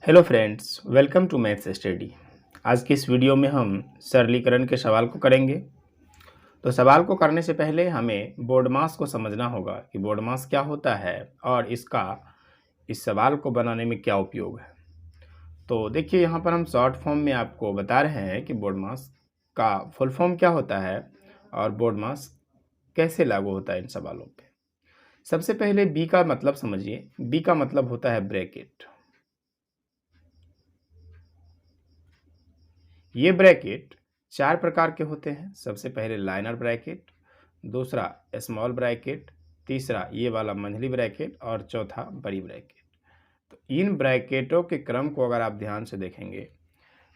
Hello friends, welcome to maths study. आज की इस वीडियो में हम सरलीकरण के सवाल को करेंगे। तो सवाल को करने से पहले हमें बोर्ड मास को समझना होगा कि बोर्ड मास क्या होता है और इसका इस सवाल को बनाने में क्या उपयोग है। तो देखिए, यहाँ पर हम शॉर्ट फॉर्म में आपको बता रहे हैं कि बोर्ड मास का फुल फॉर्म क्या होता है और बोर्ड मास कैसे लागू होता है इन सवालों पे। सबसे पहले बी का मतलब समझिए। बी का मतलब होता है ब्रैकेट। ये ब्रैकेट चार प्रकार के होते हैं। सबसे पहले लाइनर ब्रैकेट, दूसरा स्मॉल ब्रैकेट, तीसरा ये वाला मंझली ब्रैकेट और चौथा बड़ी ब्रैकेट। तो इन ब्रैकेटों के क्रम को अगर आप ध्यान से देखेंगे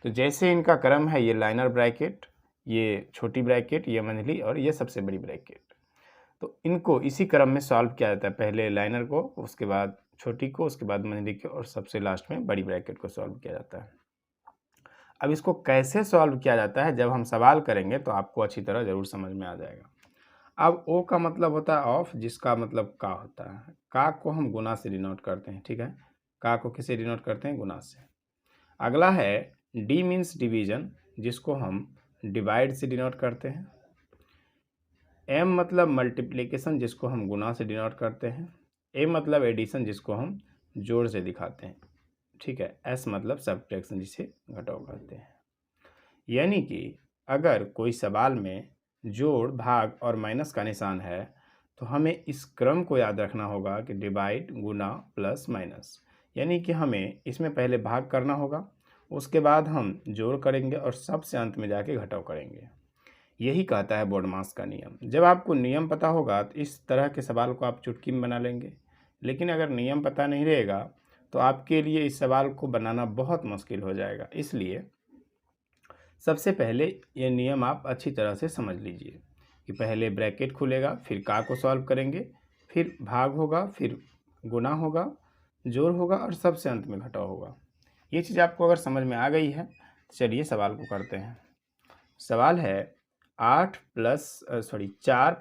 तो जैसे इनका क्रम है, ये लाइनर ब्रैकेट, ये छोटी ब्रैकेट, ये मंझली और ये सबसे बड़ी ब्रैकेट। तो इनको इसी क्रम में सॉल्व किया जाता है। पहले लाइनर को, उसके बाद छोटी को, उसके बाद मंझली को और सबसे लास्ट में बड़ी ब्रैकेट को सॉल्व किया जाता है। अब इसको कैसे सॉल्व किया जाता है जब हम सवाल करेंगे तो आपको अच्छी तरह ज़रूर समझ में आ जाएगा। अब ओ का मतलब होता है ऑफ, जिसका मतलब का होता है। का को हम गुना से डिनोट करते हैं, ठीक है। का को किसे डिनोट करते हैं? गुना से। अगला है डी मीन्स डिवीजन, जिसको हम डिवाइड से डिनोट करते हैं। एम मतलब मल्टीप्लिकेशन, जिसको हम गुना से डिनोट करते हैं। ए मतलब एडिशन, जिसको हम जोड़ से दिखाते हैं, ठीक है। एस मतलब सब्ट्रैक्शन, जिसे घटाव कहते हैं। यानी कि अगर कोई सवाल में जोड़, भाग और माइनस का निशान है तो हमें इस क्रम को याद रखना होगा कि डिवाइड, गुना, प्लस, माइनस। यानी कि हमें इसमें पहले भाग करना होगा, उसके बाद हम जोड़ करेंगे और सबसे अंत में जाके घटाव करेंगे। यही कहता है बोर्ड मास का नियम। जब आपको नियम पता होगा तो इस तरह के सवाल को आप चुटकी में बना लेंगे, लेकिन अगर नियम पता नहीं रहेगा तो आपके लिए इस सवाल को बनाना बहुत मुश्किल हो जाएगा। इसलिए सबसे पहले ये नियम आप अच्छी तरह से समझ लीजिए कि पहले ब्रैकेट खुलेगा, फिर का को सॉल्व करेंगे, फिर भाग होगा, फिर गुना होगा, जोड़ होगा और सबसे अंत में घटाव होगा। ये चीज़ आपको अगर समझ में आ गई है तो चलिए सवाल को करते हैं। सवाल है 4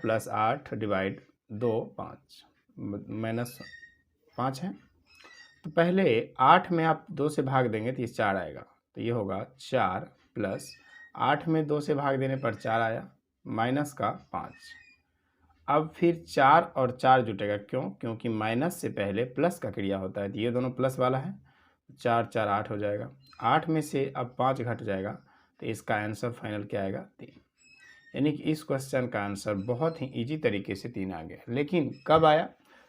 + 8 डिवाइड 2 5 -5 है। तो पहले 8 में आप 2 से भाग देंगे तो ये 4 आएगा। तो ये होगा 4 + 8 में 2 से भाग देने पर 4 आया, माइनस का 5। अब फिर 4 और 4 जुटेगा, क्यों? क्योंकि माइनस से पहले प्लस का क्रिया होता है। तो ये दोनों प्लस वाला है, 4 4 8 हो जाएगा। 8 में से अब 5 घट जाएगा तो इसका आंसर फाइनल क्या आएगा? 3। यानी कि इस क्वेश्चन का आंसर बहुत ही ईजी तरीके से 3 आ गया। लेकिन कब आया?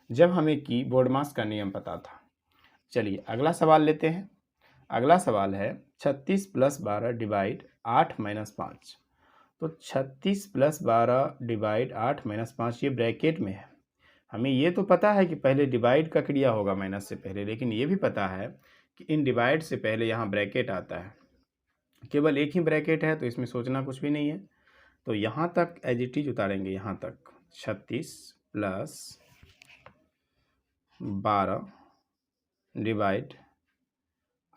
जब हमें की बोर्ड मास का नियम पता था। चलिए अगला सवाल लेते हैं। अगला सवाल है 36 + 12 डिवाइड 8 - 5। तो 36 + 12 डिवाइड 8 - 5 ये ब्रैकेट में है। हमें ये तो पता है कि पहले डिवाइड का क्रिया होगा माइनस से पहले, लेकिन ये भी पता है कि इन डिवाइड से पहले यहाँ ब्रैकेट आता है। केवल एक ही ब्रैकेट है तो इसमें सोचना कुछ भी नहीं है। तो यहाँ तक एज इट इज उतारेंगे। यहाँ तक 36 + 12 डिवाइड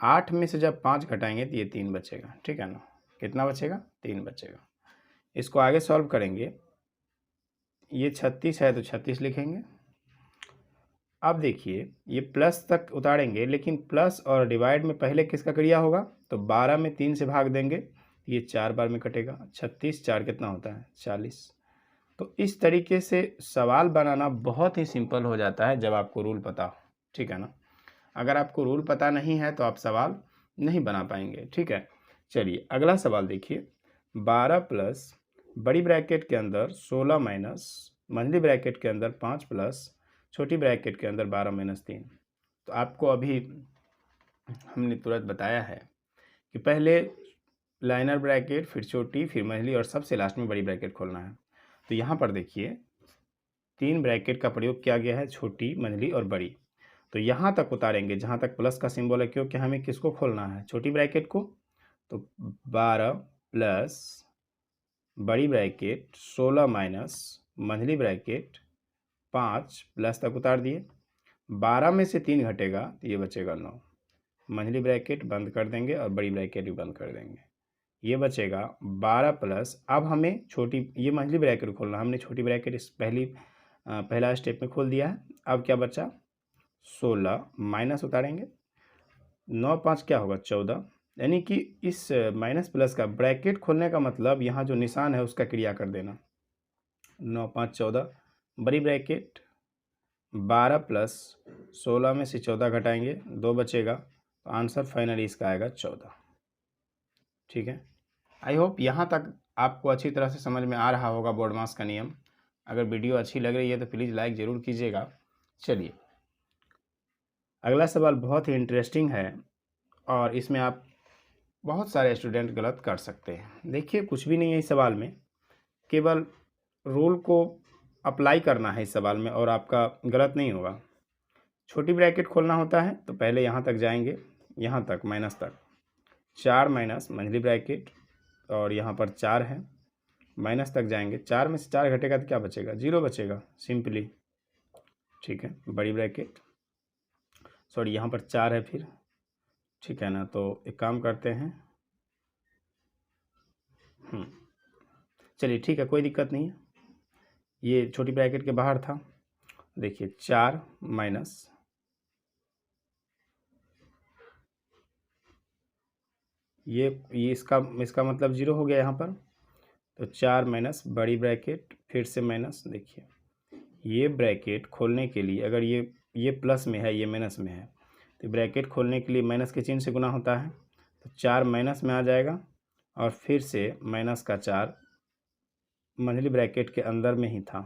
8 में से जब 5 घटाएंगे तो ये 3 बचेगा, ठीक है ना। कितना बचेगा? 3 बचेगा। इसको आगे सॉल्व करेंगे। ये 36 है तो 36 लिखेंगे। अब देखिए ये प्लस तक उतारेंगे, लेकिन प्लस और डिवाइड में पहले किसका क्रिया होगा? तो 12 में 3 से भाग देंगे, ये 4 बार में कटेगा। 36 4 कितना होता है? 40। तो इस तरीके से सवाल बनाना बहुत ही सिंपल हो जाता है जब आपको रूल पता हो, ठीक है ना। अगर आपको रूल पता नहीं है तो आप सवाल नहीं बना पाएंगे, ठीक है। चलिए अगला सवाल देखिए। 12 प्लस बड़ी ब्रैकेट के अंदर 16 माइनस मंझली ब्रैकेट के अंदर 5 प्लस छोटी ब्रैकेट के अंदर 12 - 3। तो आपको अभी हमने तुरंत बताया है कि पहले लाइनर ब्रैकेट, फिर छोटी, फिर मंझली और सबसे लास्ट में बड़ी ब्रैकेट खोलना है। तो यहाँ पर देखिए 3 ब्रैकेट का प्रयोग किया गया है, छोटी, मंझली और बड़ी। तो यहाँ तक उतारेंगे जहाँ तक प्लस का सिंबल है, क्योंकि हमें किसको खोलना है? छोटी ब्रैकेट को। तो 12 प्लस बड़ी ब्रैकेट 16 माइनस मंझली ब्रैकेट 5 प्लस तक उतार दिए। 12 में से 3 घटेगा तो ये बचेगा 9। मंझली ब्रैकेट बंद कर देंगे और बड़ी ब्रैकेट भी बंद कर देंगे। ये बचेगा 12 प्लस, अब हमें छोटी, ये मंझली ब्रैकेट खोलना, हमने छोटी ब्रैकेट इस पहला स्टेप में खोल दिया है। अब क्या बचा? 16 माइनस उतारेंगे, 9 5 क्या होगा 14, यानी कि इस माइनस प्लस का ब्रैकेट खोलने का मतलब यहाँ जो निशान है उसका क्रिया कर देना। 9 5 14, बड़ी ब्रैकेट 12 प्लस 16 में से 14 घटाएंगे 2 बचेगा, तो आंसर फाइनली इसका आएगा 14। ठीक है, आई होप यहाँ तक आपको अच्छी तरह से समझ में आ रहा होगा बोर्डमास का नियम। अगर वीडियो अच्छी लग रही है तो प्लीज़ लाइक ज़रूर कीजिएगा। चलिए, अगला सवाल बहुत ही इंटरेस्टिंग है और इसमें आप बहुत सारे स्टूडेंट गलत कर सकते हैं। देखिए, कुछ भी नहीं है इस सवाल में, केवल रूल को अप्लाई करना है इस सवाल में और आपका गलत नहीं होगा। छोटी ब्रैकेट खोलना होता है तो पहले यहाँ तक जाएंगे, यहाँ तक माइनस तक, 4 माइनस मंझली ब्रैकेट और यहाँ पर 4 है, माइनस तक जाएंगे, 4 में से 4 घटेगा तो क्या बचेगा, 0 बचेगा सिंपली। ठीक है, बड़ी ब्रैकेट, सॉरी यहाँ पर 4 है फिर, ठीक है ना। तो एक काम करते हैं, चलिए ठीक है, कोई दिक्कत नहीं है, ये छोटी ब्रैकेट के बाहर था। देखिए 4 माइनस ये इसका मतलब 0 हो गया यहाँ पर, तो 4 माइनस बड़ी ब्रैकेट फिर से माइनस। देखिए, ये ब्रैकेट खोलने के लिए अगर ये प्लस में है, ये माइनस में है, तो ब्रैकेट खोलने के लिए माइनस के चिन्ह से गुना होता है, तो 4 माइनस में आ जाएगा और फिर से माइनस का 4 मंझली ब्रैकेट के अंदर में ही था,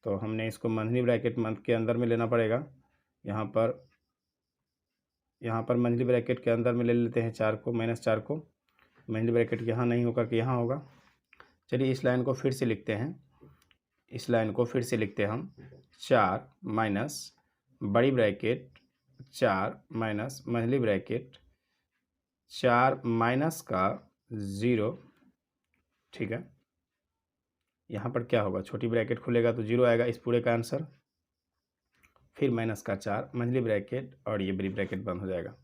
तो हमने इसको मंझली ब्रैकेट के अंदर में लेना पड़ेगा। यहाँ पर मंझली ब्रैकेट के अंदर में ले लेते हैं 4 को, -4 को, मंझली ब्रैकेट यहाँ नहीं होकर के यहाँ होगा। चलिए इस लाइन को फिर से लिखते हैं, इस लाइन को फिर से लिखते हैं हम, 4 माइनस बड़ी ब्रैकेट 4 माइनस मंझली ब्रैकेट 4 माइनस का 0। ठीक है, यहाँ पर क्या होगा, छोटी ब्रैकेट खुलेगा तो 0 आएगा इस पूरे का आंसर, फिर माइनस का 4 मंझली ब्रैकेट और ये बड़ी ब्रैकेट बंद हो जाएगा।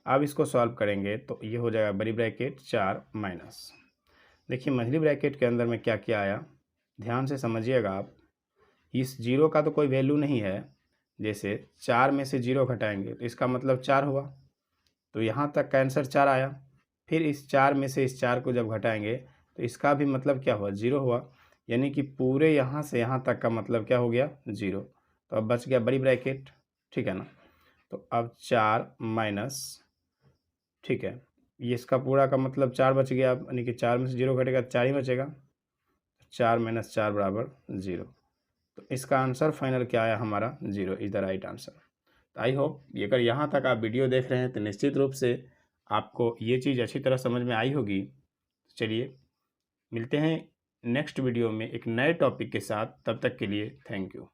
अब इसको सॉल्व करेंगे तो ये हो जाएगा बड़ी ब्रैकेट 4 माइनस, देखिए मंझली ब्रैकेट के अंदर में क्या क्या आया, ध्यान से समझिएगा आप। इस 0 का तो कोई वैल्यू नहीं है, जैसे 4 में से 0 घटाएंगे तो इसका मतलब 4 हुआ, तो यहाँ तक का आंसर 4 आया। फिर इस 4 में से इस 4 को जब घटाएंगे तो इसका भी मतलब क्या हुआ, 0 हुआ, यानी कि पूरे यहाँ से यहाँ तक का मतलब क्या हो गया, 0। तो अब बच गया बड़ी ब्रैकेट, ठीक है ना। तो अब 4 माइनस, ठीक है, ये इसका पूरा का मतलब 4 बच गया, यानी कि 4 में से 0 घटेगा 4 ही बचेगा, 4 माइनस 4 बराबर 0। तो इसका आंसर फाइनल क्या आया हमारा, 0 इज द राइट आंसर। तो आई होप अगर यहाँ तक आप वीडियो देख रहे हैं तो निश्चित रूप से आपको ये चीज़ अच्छी तरह समझ में आई होगी। चलिए मिलते हैं नेक्स्ट वीडियो में एक नए टॉपिक के साथ, तब तक के लिए थैंक यू।